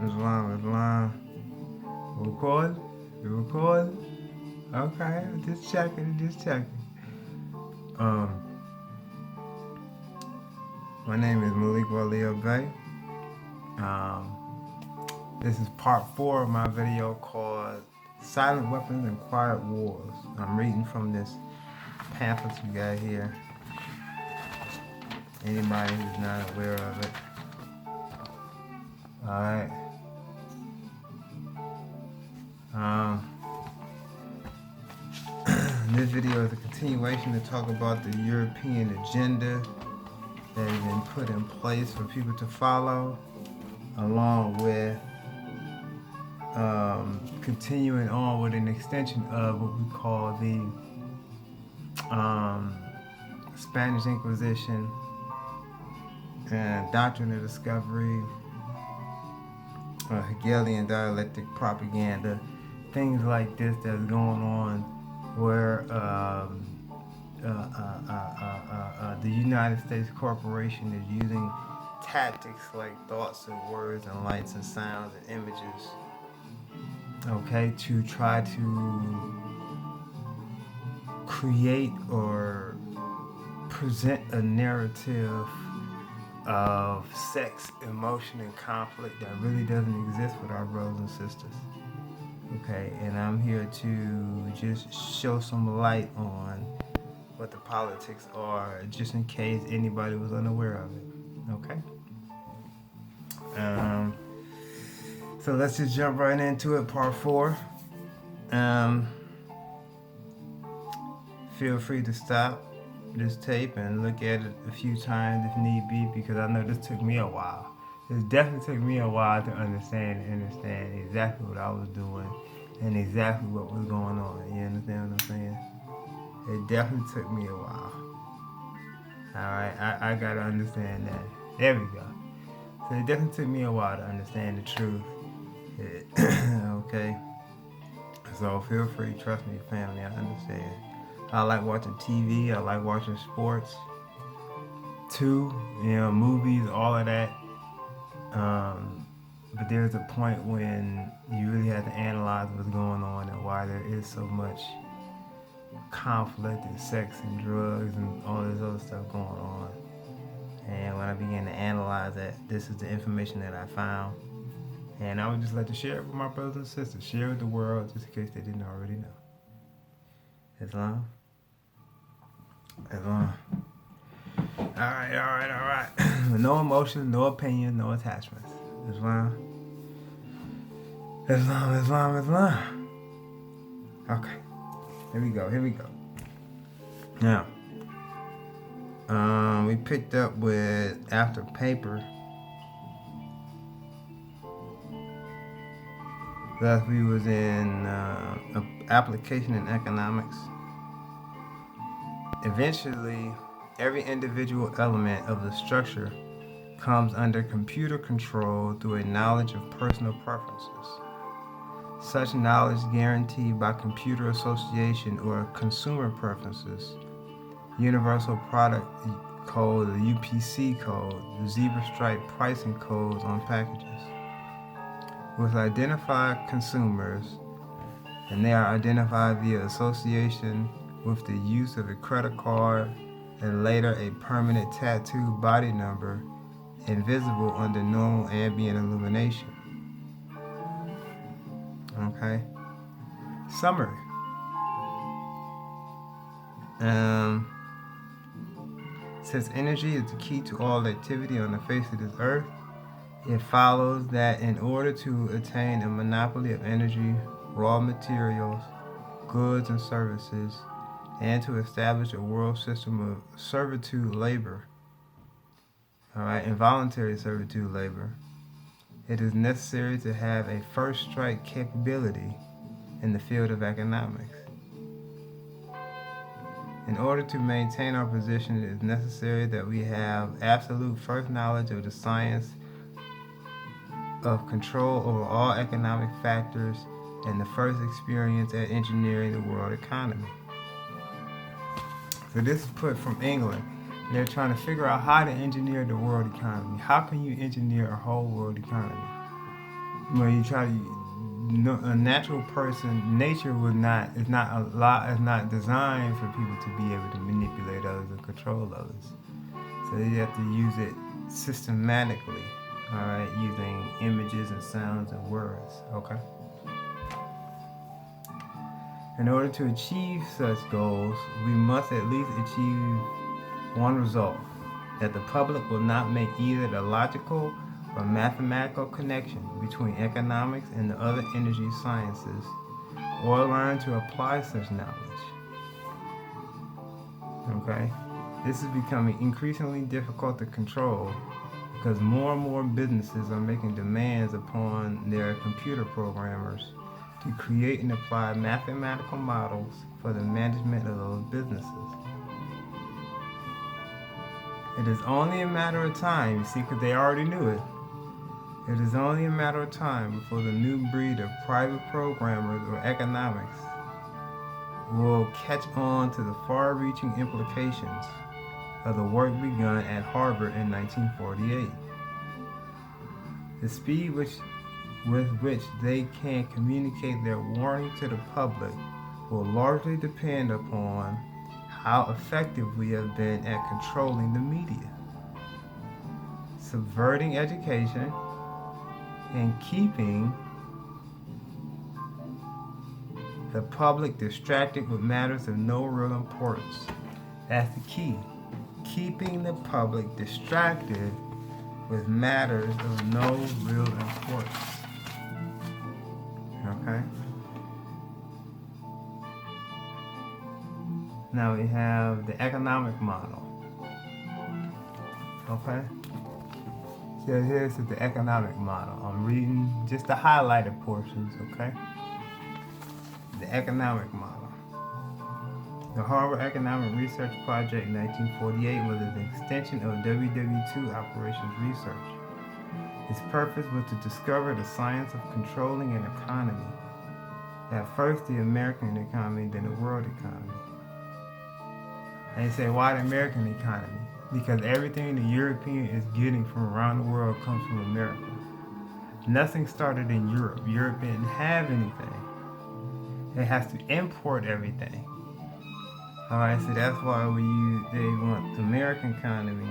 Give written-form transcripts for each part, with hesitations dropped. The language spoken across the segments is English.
Islam, Islam. Record? You record? Okay, just checking. Um, my name is Malik Walio Bay. This is part 4 of my video called Silent Weapons and Quiet Wars. I'm reading from this pamphlet you got here. Anybody who's not aware of it. Alright. This video is a continuation to talk about the European agenda that has been put in place for people to follow, along with continuing on with an extension of what we call the Spanish Inquisition and Doctrine of Discovery, Hegelian dialectic propaganda, things like this that's going on where the United States Corporation is using tactics like thoughts and words and lights and sounds and images, okay, to try to create or present a narrative of sex, emotion, and conflict that really doesn't exist with our brothers and sisters. Okay, and I'm here to just show some light on what the politics are, just in case anybody was unaware of it. Okay. So let's just jump right into it. Part 4. Feel free to stop this tape and look at it a few times if need be, because I know this took me a while. It definitely took me a while to understand exactly what I was doing and exactly what was going on. You understand what I'm saying? It definitely took me a while. Alright, I gotta understand that. There we go. So it definitely took me a while to understand the truth. Okay? So feel free, trust me, family, I understand. I like watching TV, I like watching sports too, movies, all of that. But there's a point when you really have to analyze what's going on and why there is so much conflict and sex and drugs and all this other stuff going on. And when I began to analyze that, this is the information that I found. And I would just like to share it with my brothers and sisters, share it with the world, just in case they didn't already know. Islam? Islam. Alright. No emotions, no opinions, no attachments. Islam. Okay. Here we go. Now, we picked up with After Paper. Thus, we was in application in economics. Eventually, every individual element of the structure comes under computer control through a knowledge of personal preferences. Such knowledge guaranteed by computer association or consumer preferences, universal product code, the UPC code, the zebra stripe pricing codes on packages. With identified consumers, and they are identified via association with the use of a credit card and later a permanent tattoo body number invisible under normal ambient illumination. Okay. Summary. Since energy is the key to all activity on the face of this earth, it follows that in order to attain a monopoly of energy, raw materials, goods, and services, and to establish a world system of servitude labor, involuntary servitude labor, it is necessary to have a first strike capability in the field of economics. In order to maintain our position, it is necessary that we have absolute first knowledge of the science of control over all economic factors and the first experience at engineering the world economy. So this is put from England. They're trying to figure out how to engineer the world economy. How can you engineer a whole world economy? when you try to, a natural person, nature would not, it's not designed for people to be able to manipulate others or control others. So you have to use it systematically, all right, using images and sounds and words, okay? In order to achieve such goals, we must at least achieve one result, that the public will not make either the logical or mathematical connection between economics and the other energy sciences, or learn to apply such knowledge. Okay? This is becoming increasingly difficult to control because more and more businesses are making demands upon their computer programmers to create and apply mathematical models for the management of those businesses. It is only a matter of time, you see, because they already knew it. It is only a matter of time before the new breed of private programmers or economics will catch on to the far-reaching implications of the work begun at Harvard in 1948. The speed with which they can communicate their warning to the public will largely depend upon how effective we have been at controlling the media, subverting education, and keeping the public distracted with matters of no real importance. That's the key. Keeping the public distracted with matters of no real importance. Okay? Now we have the economic model. Okay? So here's the economic model. I'm reading just the highlighted portions, okay? The economic model. The Harvard Economic Research Project in 1948 was an extension of WW2 operations research. Its purpose was to discover the science of controlling an economy. At first the American economy, then the world economy. And they say, why the American economy? Because everything the European is getting from around the world comes from America. Nothing started in Europe. Europe didn't have anything. It has to import everything. Alright, so that's why they want the American economy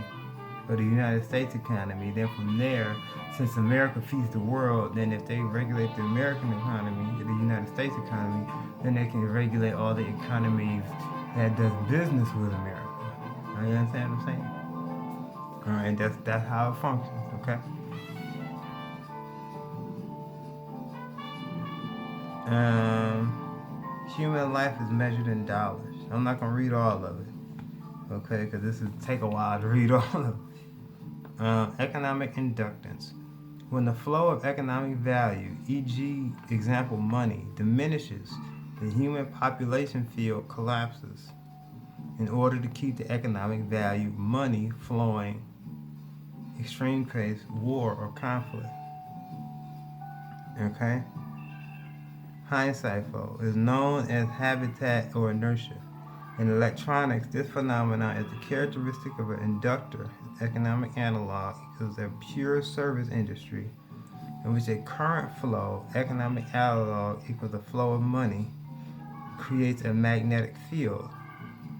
or the United States economy. Then from there, since America feeds the world, then if they regulate the American economy, the United States economy, then they can regulate all the economies that does business with America. You understand what I'm saying? Alright, that's how it functions, okay? Human life is measured in dollars. I'm not going to read all of it, okay, because this would take a while to read all of it. Economic inductance. When the flow of economic value, e.g., example money, diminishes, the human population field collapses. In order to keep the economic value, money flowing, extreme case, war or conflict. Okay? Hindsight flow is known as habitat or inertia. In electronics, this phenomenon is the characteristic of an inductor. Economic analog equals a pure service industry in which a current flow, economic analog equals the flow of money, creates a magnetic field.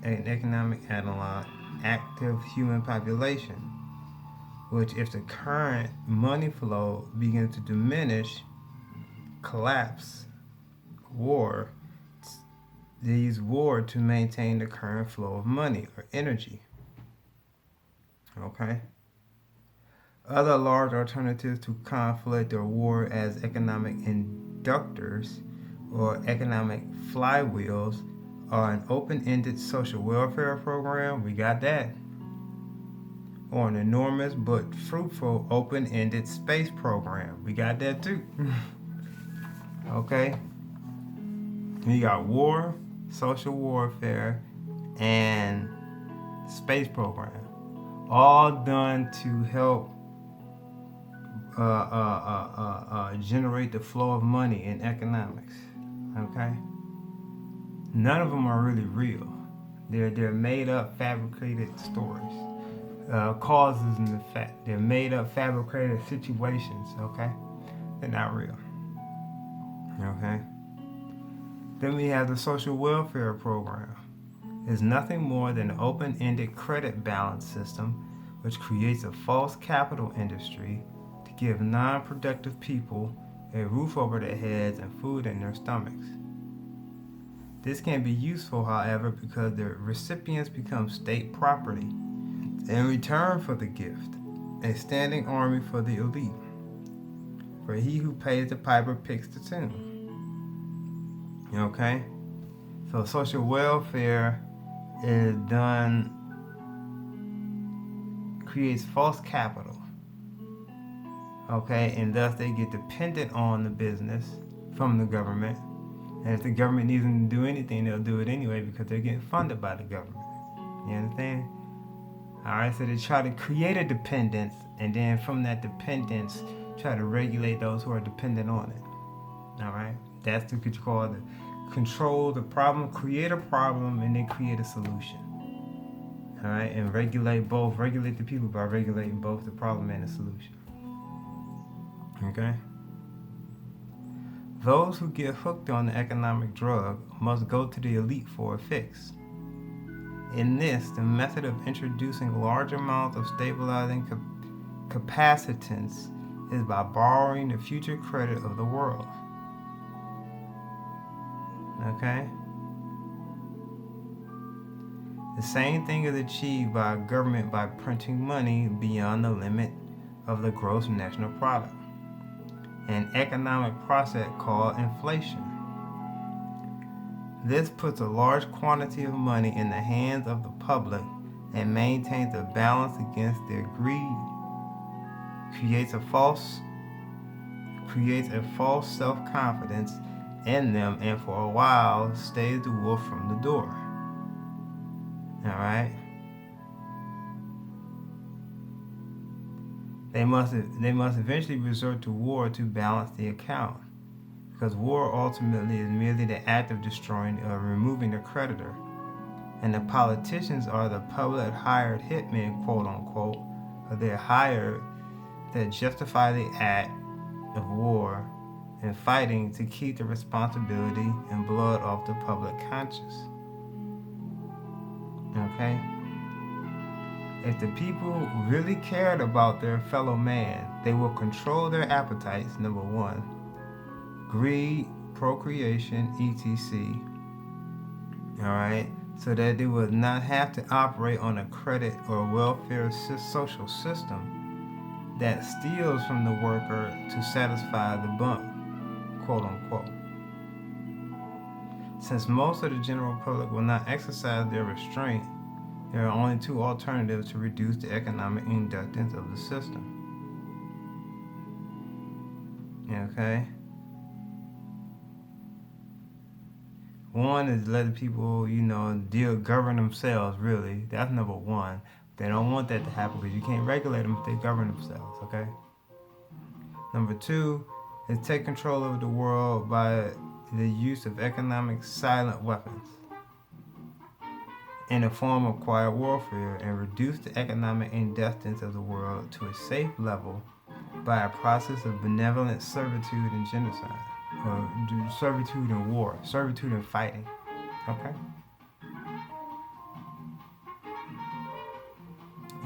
An economic analog, active human population, which if the current money flow begins to diminish, collapse, war, they use war to maintain the current flow of money or energy. Okay? Other large alternatives to conflict or war as economic inductors or economic flywheels are an open-ended social welfare program, we got that, or an enormous but fruitful open-ended space program, we got that too. Okay? You got war, social warfare, and space program, all done to help generate the flow of money in economics. Okay? None of them are really real. They're made up, fabricated stories, causes and effect. They're made up, fabricated situations. Okay? they're not real. Okay? Then we have the social welfare program. It's nothing more than an open-ended credit balance system which creates a false capital industry to give non-productive people a roof over their heads and food in their stomachs. This can be useful, however, because the recipients become state property in return for the gift, a standing army for the elite. For he who pays the piper picks the tune. Okay? So social welfare is done, creates false capital. Okay? And thus they get dependent on the business from the government. And if the government needs them to do anything, they'll do it anyway because they're getting funded by the government. You understand? Alright, so they try to create a dependence, and then from that dependence, try to regulate those who are dependent on it. Alright? That's what you call the control the problem, create a problem, and then create a solution. Alright? And regulate the people by regulating both the problem and the solution. Okay? Those who get hooked on the economic drug must go to the elite for a fix. In this, the method of introducing large amounts of stabilizing capacitance is by borrowing the future credit of the world. Okay? The same thing is achieved by government by printing money beyond the limit of the gross national product, an economic process called inflation. This puts a large quantity of money in the hands of the public and maintains a balance against their greed, creates a false self-confidence in them, and for a while stays the wolf from the door. Alright? They must eventually resort to war to balance the account, because war ultimately is merely the act of destroying or removing the creditor, and the politicians are the public hired hitmen, quote unquote, or they're hired that justify the act of war and fighting to keep the responsibility and blood off the public conscience. Okay? If the people really cared about their fellow man, they will control their appetites, number one, greed, procreation, etc. Alright? So that they would not have to operate on a credit or welfare social system that steals from the worker to satisfy the bump, quote unquote. Since most of the general public will not exercise their restraint, there are only two alternatives to reduce the economic inductance of the system. Okay? One is letting people, govern themselves, really. That's number one. They don't want that to happen because you can't regulate them if they govern themselves, okay? Number two is take control of the world by the use of economic silent weapons in the form of quiet warfare, and reduce the economic inductance of the world to a safe level by a process of benevolent servitude and genocide, or servitude and war, servitude and fighting. Okay?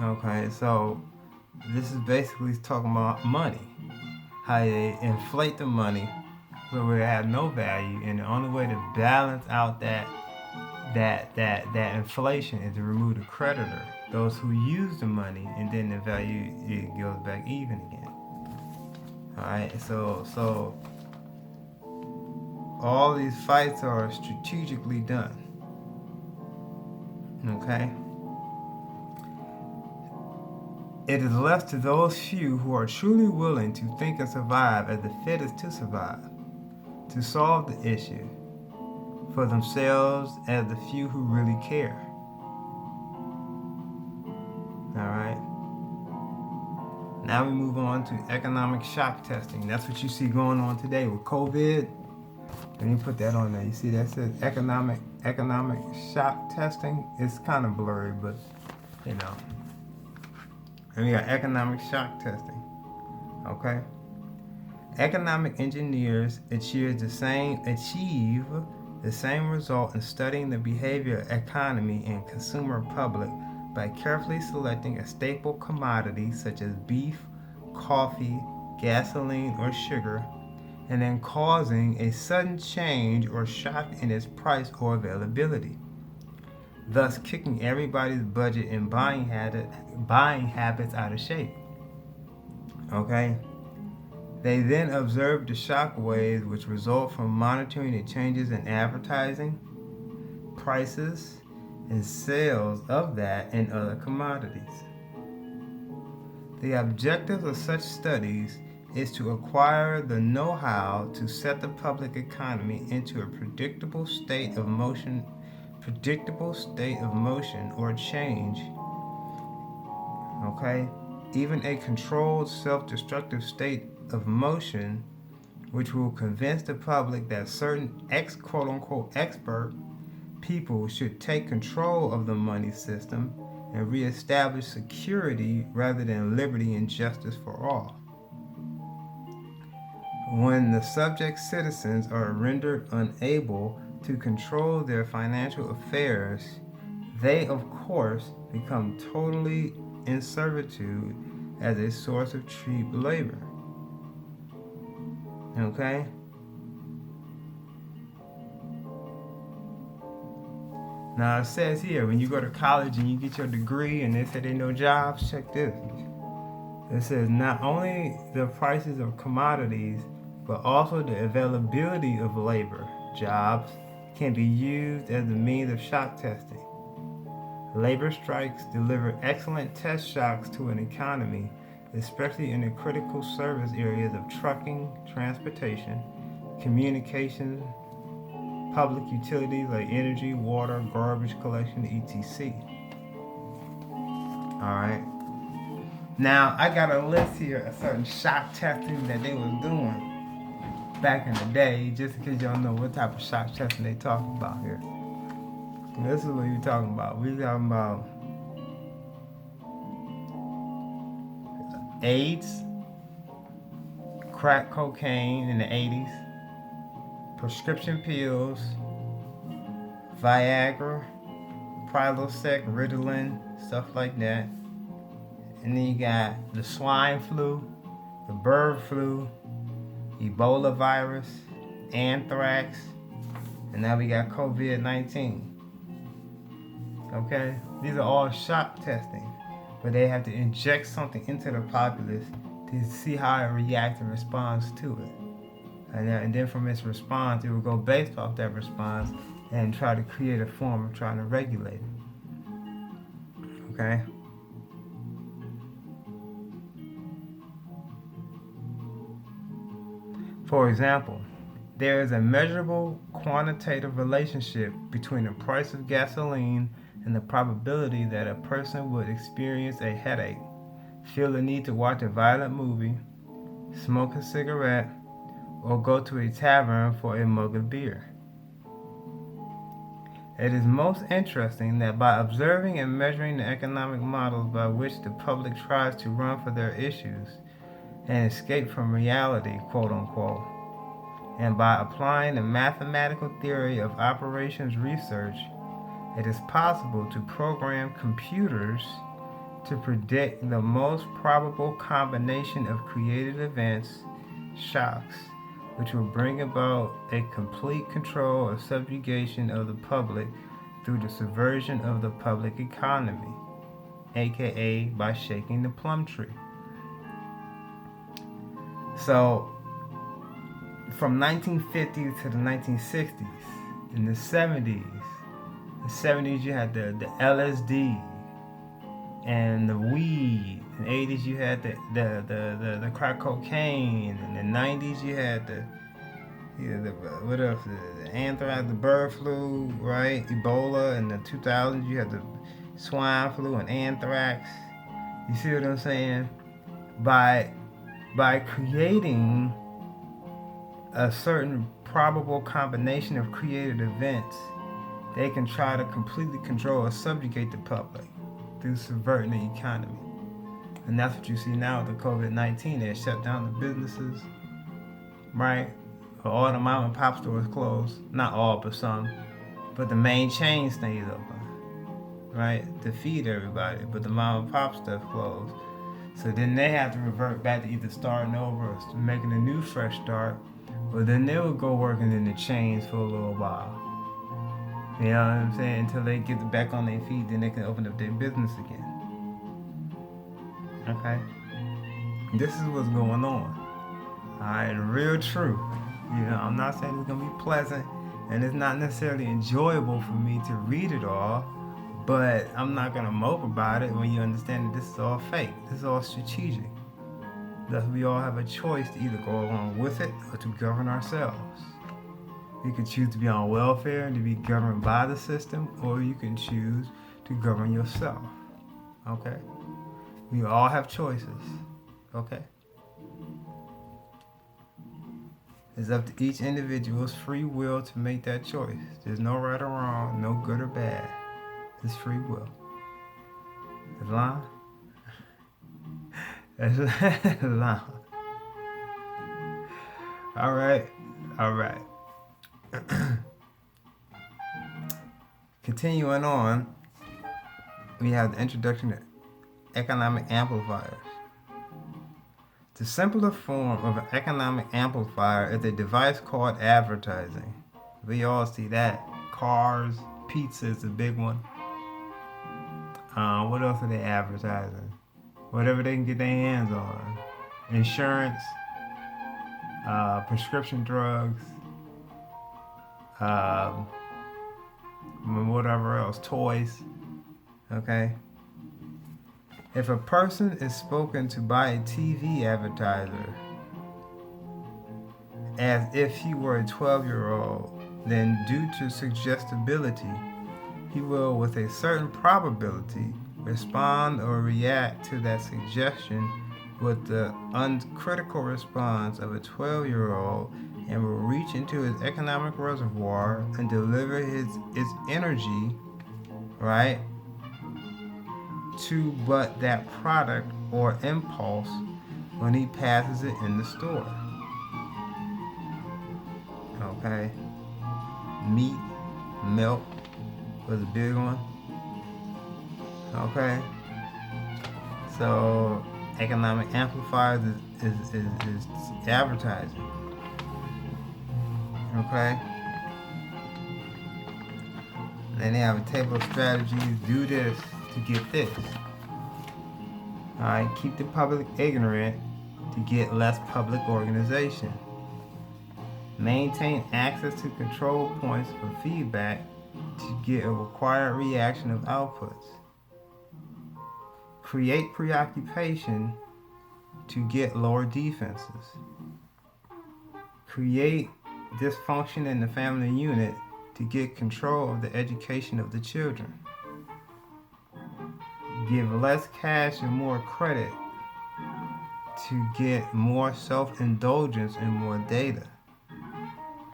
Okay, so this is basically talking about money. How they inflate the money so it has no value, and the only way to balance out that inflation is to remove the creditor, those who use the money, and then the value, it goes back even again. Alright, so all these fights are strategically done. Okay? It is left to those few who are truly willing to think and survive as the fittest to survive, to solve the issue for themselves as the few who really care. Alright? Now we move on to economic shock testing. That's what you see going on today with COVID. Let me put that on there. You see that says economic shock testing? It's kind of blurry, but And we got economic shock testing. Okay? Economic engineers achieve the same result in studying the behavior, economy, and consumer public by carefully selecting a staple commodity such as beef, coffee, gasoline, or sugar, and then causing a sudden change or shock in its price or availability, thus kicking everybody's budget and buying habits out of shape. Okay? They then observe the shock waves which result from monitoring the changes in advertising, prices, and sales of that and other commodities. The objective of such studies is to acquire the know-how to set the public economy into a predictable state of motion or change. Okay? Even a controlled self-destructive state of motion, which will convince the public that certain quote-unquote expert people should take control of the money system and reestablish security rather than liberty and justice for all. When the subject citizens are rendered unable to control their financial affairs, they of course become totally in servitude as a source of cheap labor. Okay? Now it says here, when you go to college and you get your degree and they say there are no jobs, check this. It says not only the prices of commodities, but also the availability of labor, jobs, can be used as a means of shock testing. Labor strikes deliver excellent test shocks to an economy, especially in the critical service areas of trucking, transportation, communications, public utilities like energy, water, garbage collection, etc. Alright. Now, I got a list here of certain shock testing that they was doing back in the day, just in case y'all know what type of shock testing they talking about here. This is what we're talking about. We're talking about AIDS, crack cocaine in the 80s, prescription pills, Viagra, Prilosec, Ritalin, stuff like that. And then you got the swine flu, the bird flu, Ebola virus, anthrax, and now we got COVID-19. Okay? These are all shock testing, but they have to inject something into the populace to see how it reacts and responds to it. And then from its response, it will go based off that response and try to create a form of trying to regulate it. Okay? For example, there is a measurable quantitative relationship between the price of gasoline and the probability that a person would experience a headache, feel the need to watch a violent movie, smoke a cigarette, or go to a tavern for a mug of beer. It is most interesting that by observing and measuring the economic models by which the public tries to run for their issues and escape from reality, quote unquote, and by applying the mathematical theory of operations research, it is possible to program computers to predict the most probable combination of created events, shocks, which will bring about a complete control or subjugation of the public through the subversion of the public economy, aka by shaking the plum tree. So, from 1950 to the 1960s, in the 70s you had the LSD and the weed. In the 80s you had the crack cocaine. In the 90s you had the anthrax, the bird flu, right? Ebola. In the 2000s you had the swine flu and anthrax. You see what I'm saying? By creating a certain probable combination of created events, they can try to completely control or subjugate the public through subverting the economy. And that's what you see now with the COVID-19. They shut down the businesses, right? All the mom and pop stores closed. Not all, but some. But the main chain stays open, right? To feed everybody. But the mom and pop stuff closed. So then they have to revert back to either starting over or making a new fresh start. Or then they would go working in the chains for a little while. You know what I'm saying? Until they get back on their feet, then they can open up their business again. Okay? This is what's going on. Alright, real true. You know, I'm not saying it's gonna be pleasant, and it's not necessarily enjoyable for me to read it all, but I'm not gonna mope about it when you understand that this is all fake. This is all strategic. Thus, we all have a choice to either go along with it or to govern ourselves. You can choose to be on welfare and to be governed by the system, or you can choose to govern yourself. Okay? We all have choices. Okay? It's up to each individual's free will to make that choice. There's no right or wrong, no good or bad. It's free will. Islam? Islam. All right. Continuing on, we have the introduction to economic amplifiers. The simpler form of an economic amplifier is a device called advertising. We all see that. Cars, pizza is a big one. What else are they advertising? Whatever they can get their hands on. Insurance, prescription drugs, whatever else, toys. Okay? If a person is spoken to by a TV advertiser as if he were a 12-year-old, then due to suggestibility, he will, with a certain probability, respond or react to that suggestion with the uncritical response of a 12-year-old and will reach into his economic reservoir and deliver its energy, right, to but that product or impulse when he passes it in the store. Okay? Meat, milk was a big one. Okay? So, economic amplifiers is advertising. Okay? Then they have a table of strategies. Do this to get this. Alright, keep the public ignorant to get less public organization. Maintain access to control points for feedback to get a required reaction of outputs. Create preoccupation to get lower defenses. Create dysfunction in the family unit to get control of the education of the children. Give less cash and more credit to get more self-indulgence and more data.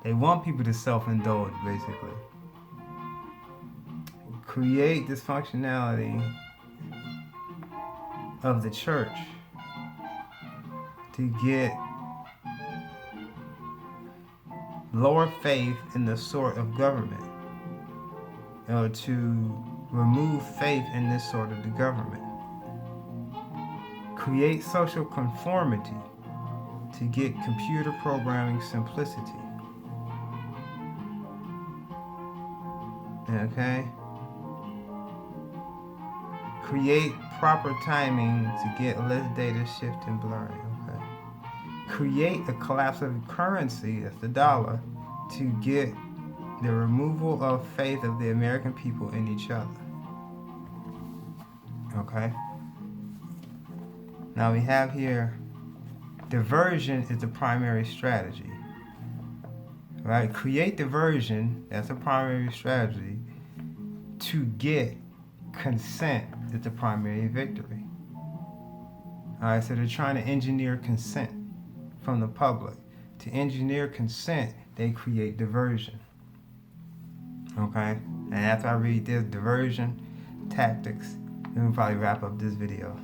They want people to self-indulge, basically. Create dysfunctionality of the church to get lower faith in the sort of government, or to remove faith in this sort of the government. Create social conformity to get computer programming simplicity. Okay? Create proper timing to get less data shift and blurring. Okay? Create a collapse of currency, that's the dollar, to get the removal of faith of the American people in each other. Okay? Now we have here, diversion is the primary strategy. Right? Create diversion, that's a primary strategy, to get consent is the primary victory. Alright, so they're trying to engineer consent from the public. To engineer consent, they create diversion. Okay? And after I read this diversion tactics, then we'll probably wrap up this video.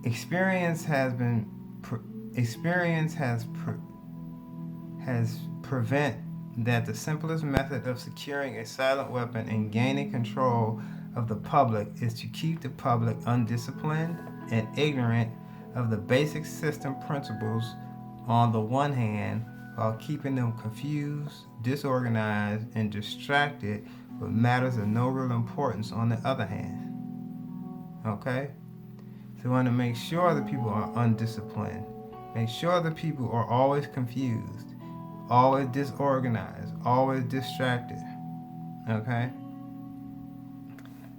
Experience has been Experience has prevent that the simplest method of securing a silent weapon and gaining control of the public is to keep the public undisciplined and ignorant of the basic system principles on the one hand, while keeping them confused, disorganized, and distracted with matters of no real importance on the other hand. Okay? So we want to make sure that people are undisciplined. Make sure that people are always confused, always disorganized, always distracted. Okay?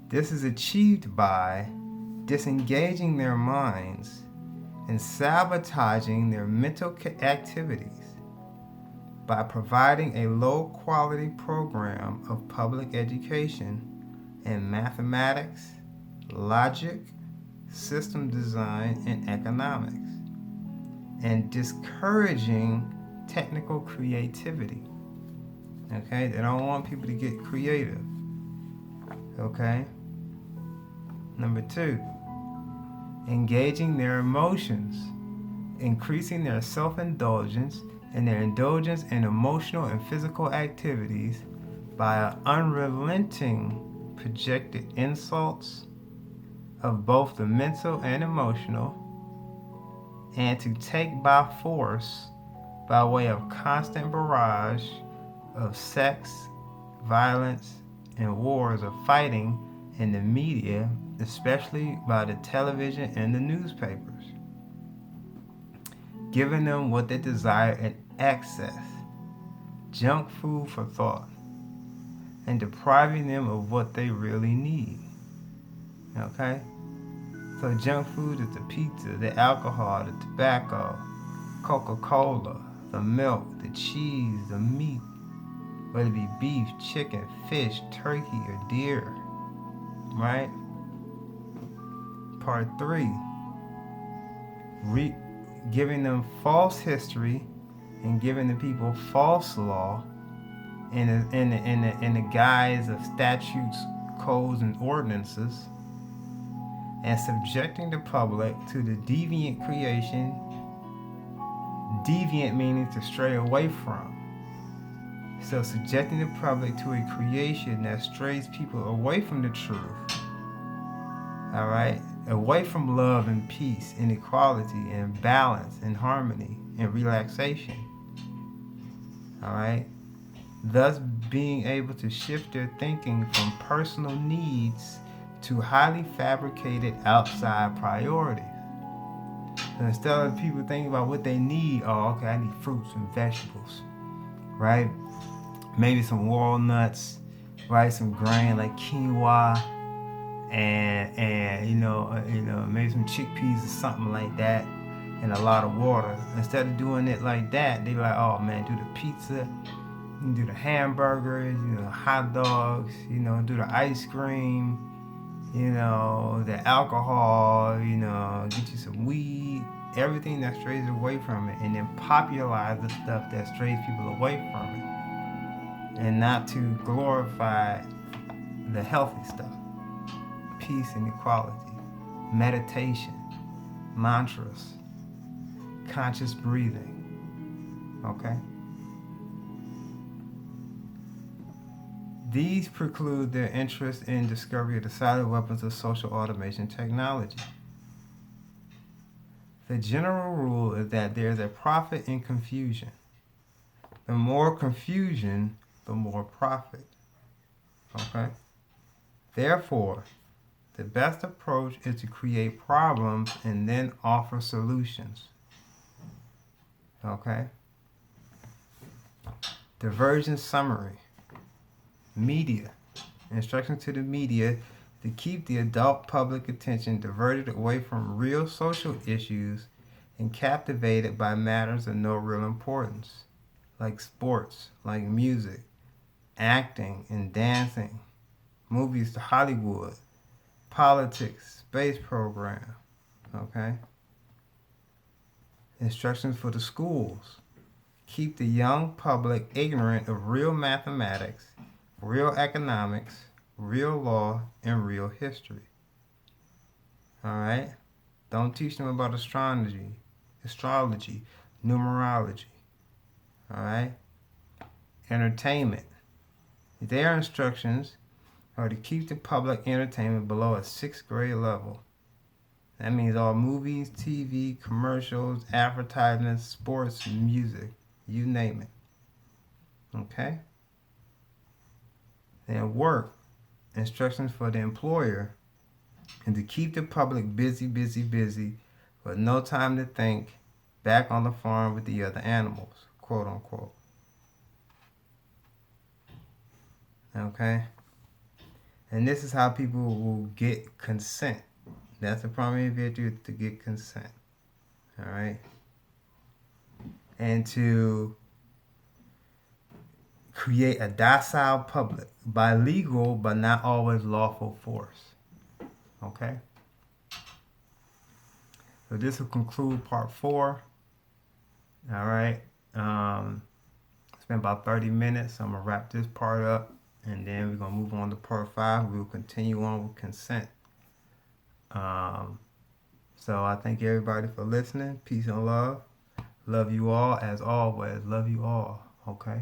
This is achieved by disengaging their minds and sabotaging their mental activities by providing a low-quality program of public education in mathematics, logic, system design, and economics, and discouraging technical creativity. Okay, they don't want people to get creative. Okay. Number 2, engaging their emotions, increasing their self-indulgence and their indulgence in emotional and physical activities by unrelenting projected insults of both the mental and emotional, and to take by force by way of constant barrage of sex, violence, and wars of fighting in the media, especially by the television and the newspapers, giving them what they desire in excess, junk food for thought, and depriving them of what they really need. Okay? So junk food is the pizza, the alcohol, the tobacco, Coca-Cola, the milk, the cheese, the meat, whether it be beef, chicken, fish, turkey, or deer. Right? Part 3, giving them false history and giving the people false law in the guise of statutes, codes, and ordinances, and subjecting the public to the deviant creation, deviant meaning to stray away from. So subjecting the public to a creation that strays people away from the truth. All right? Away from love and peace and equality and balance and harmony and relaxation. All right? Thus being able to shift their thinking from personal needs to highly fabricated outside priorities. So instead of people thinking about what they need, oh, okay, I need fruits and vegetables, right? Maybe some walnuts, right? Some grain like quinoa, and maybe some chickpeas or something like that, and a lot of water. Instead of doing it like that, they like, oh man, do the pizza, do the hamburgers, hot dogs, do the ice cream, the alcohol, get you some weed, everything that strays away from it, and then popularize the stuff that strays people away from it, and not to glorify the healthy stuff. Peace and equality, meditation, mantras, conscious breathing. Okay? These preclude their interest in discovery of the silent weapons of social automation technology. The general rule is that there is a profit in confusion. The more confusion, the more profit. Okay? Therefore, the best approach is to create problems and then offer solutions. Okay? Diversion summary. Media. Instructions to the media to keep the adult public attention diverted away from real social issues and captivated by matters of no real importance, like sports, like music, acting and dancing, movies to Hollywood, politics, space program. Okay? Instructions for the schools. Keep the young public ignorant of real mathematics, real economics, real law, and real history. All right? Don't teach them about astrology, astrology, numerology. All right? Entertainment. Their instructions are to keep the public entertainment below a 6th grade level. That means all movies, TV, commercials, advertisements, sports, music, you name it. Okay? Then work. Instructions for the employer and to keep the public busy, with no time to think, back on the farm with the other animals, quote unquote. Okay? And this is how people will get consent. That's the primary virtue, to get consent. All right? And to create a docile public by legal but not always lawful force. Okay? So this will conclude part 4. All right. It's been about 30 minutes. So I'm going to wrap this part up. And then we're going to move on to part 5. We will continue on with consent. So I thank everybody for listening. Peace and love. Love you all as always. Love you all. Okay?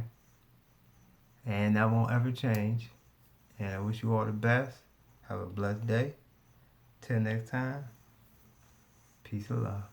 And that won't ever change. And I wish you all the best. Have a blessed day. Till next time. Peace and love.